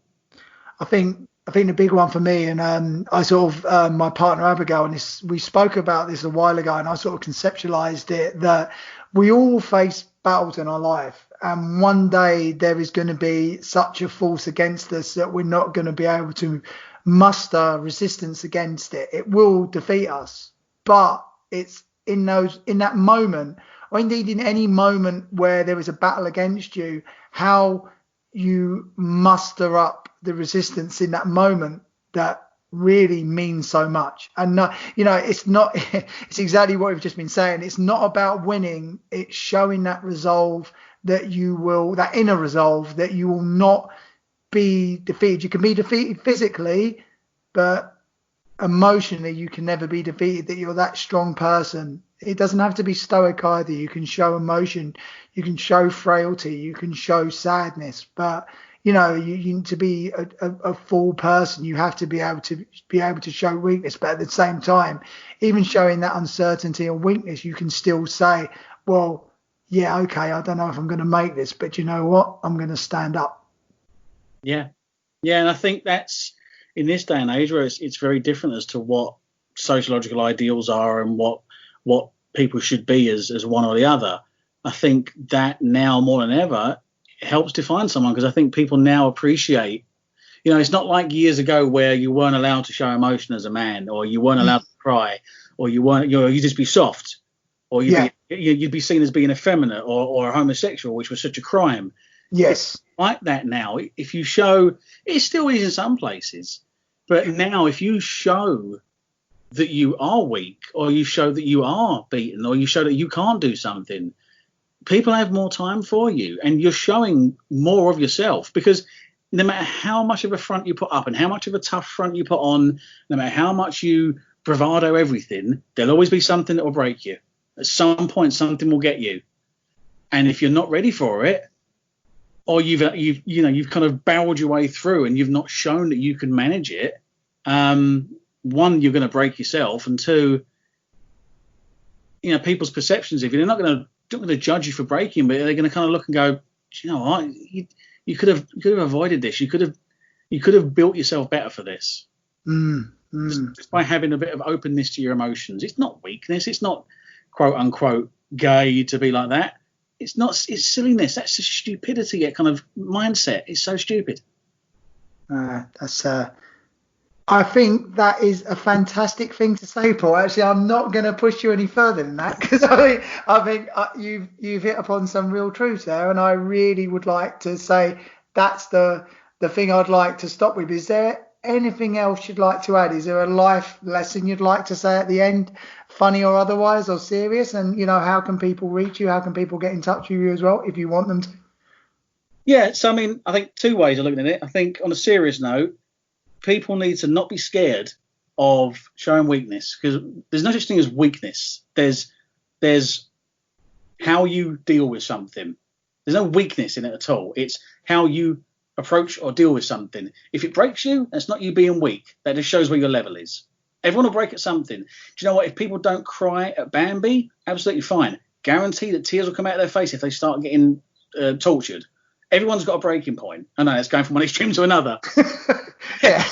I think the big one for me, and I sort of my partner Abigail, and we spoke about this a while ago, and I sort of conceptualized it that we all face battles in our life, and one day there is going to be such a force against us that we're not going to be able to muster resistance against it. It will defeat us, but it's in that moment, or indeed in any moment where there is a battle against you, how you muster up the resistance in that moment that really means so much. And it's not it's exactly what we've just been saying. It's not about winning, it's showing that resolve, that inner resolve, that you will not be defeated. You can be defeated physically, but emotionally you can never be defeated, that you're that strong person. It doesn't have to be stoic either. You can show emotion, you can show frailty, you can show sadness, but you need to be a full person. You have to be able to show weakness, but at the same time, even showing that uncertainty and weakness, you can still say, well, yeah, okay, I don't know if I'm going to make this, but you know what, I'm going to stand up. Yeah, and I think that's, in this day and age where it's very different as to what sociological ideals are and what people should be as one or the other. I think that now more than ever helps define someone, because I think people now appreciate, it's not like years ago where you weren't allowed to show emotion as a man, or you weren't allowed to cry, or you just be soft, or you'd be seen as being effeminate or a homosexual, which was such a crime. Yes. It's like that now. If you show, it still is in some places, but now if you show that you are weak, or you show that you are beaten, or you show that you can't do something, people have more time for you, and you're showing more of yourself, because no matter how much of a front you put up and how much of a tough front you put on, no matter how much you bravado everything, there'll always be something that will break you. At some point, something will get you. And if you're not ready for it, or you've kind of barreled your way through and you've not shown that you can manage it, one, you're going to break yourself, and two, people's perceptions of you, they're not going to judge you for breaking, but they're going to kind of look and go, you know what, you could have avoided this. You could have built yourself better for this. Just by having a bit of openness to your emotions. It's not weakness. It's not quote unquote gay to be like that. It's not. It's silliness. That's just stupidity. A kind of mindset. It's so stupid. I think that is a fantastic thing to say, Paul. Actually, I'm not going to push you any further than that, because I think you've hit upon some real truth there, and I really would like to say that's the thing I'd like to stop with. Is there anything else you'd like to add? Is there a life lesson you'd like to say at the end, funny or otherwise, or serious? And how can people reach you? How can people get in touch with you as well if you want them to? Yeah, so I think two ways of looking at it. I think on a serious note, people need to not be scared of showing weakness, because there's no such thing as weakness. There's how you deal with something. There's no weakness in it at all. It's how you approach or deal with something. If it breaks you, that's not you being weak. That just shows where your level is. Everyone will break at something. Do you know what? If people don't cry at Bambi, absolutely fine. Guarantee that tears will come out of their face if they start getting tortured. Everyone's got a breaking point. I know it's going from one extreme to another. Yeah.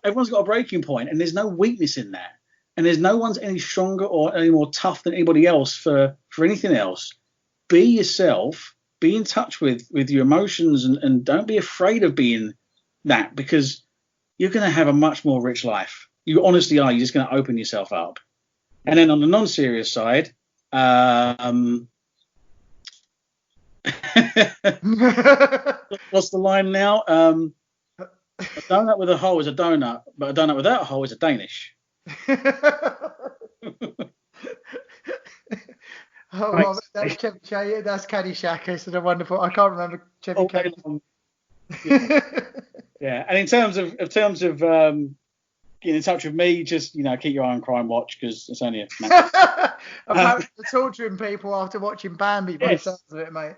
everyone's got a breaking point, and there's no weakness in that. And there's no one's any stronger or any more tough than anybody else for anything else. Be yourself. Be in touch with your emotions, and don't be afraid of being that, because you're going to have a much more rich life. You honestly are. You're just going to open yourself up. And then on the non-serious side, what's the line now? A donut with a hole is a donut, but a donut without a hole is a Danish. Well, that's Caddyshack. It's a wonderful. I can't remember Chevy Chase. Yeah, and in terms of getting in touch with me, just keep your eye on Crime Watch, because it's only a Apparently torturing people after watching Bambi, by the sounds of it, mate.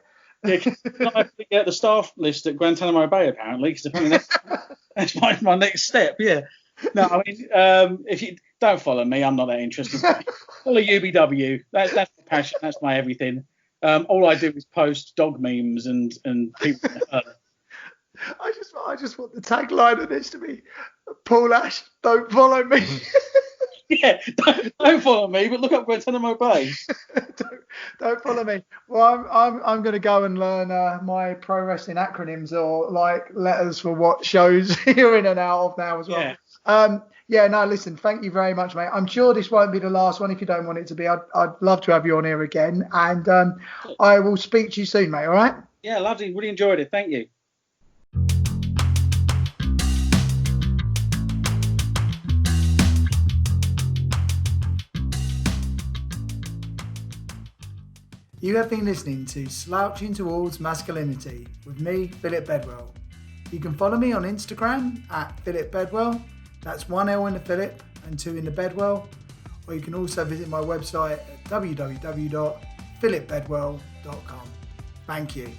Yeah, the staff list at Guantanamo Bay, apparently, because apparently That's my next step. Yeah. No, I mean, if you don't follow me, I'm not that interested. Follow UBW. That's my passion. That's my everything. All I do is post dog memes and people. I just want the tagline of this to be, Paul Ash, don't follow me. Yeah, don't follow me, but look up Guantanamo Bay. don't follow me. Well, I'm going to go and learn my pro wrestling acronyms or like letters for what shows you're in and out of now as well. Yeah. No, listen, thank you very much, mate. I'm sure this won't be the last one if you don't want it to be. I'd love to have you on here again, and I will speak to you soon, mate. All right? Yeah, lovely. Really enjoyed it. Thank you. You have been listening to Slouching Towards Masculinity with me, Philip Bedwell. You can follow me on Instagram at Philip Bedwell. That's 1 L in the Philip and 2 in the Bedwell. Or you can also visit my website at www.philipbedwell.com. Thank you.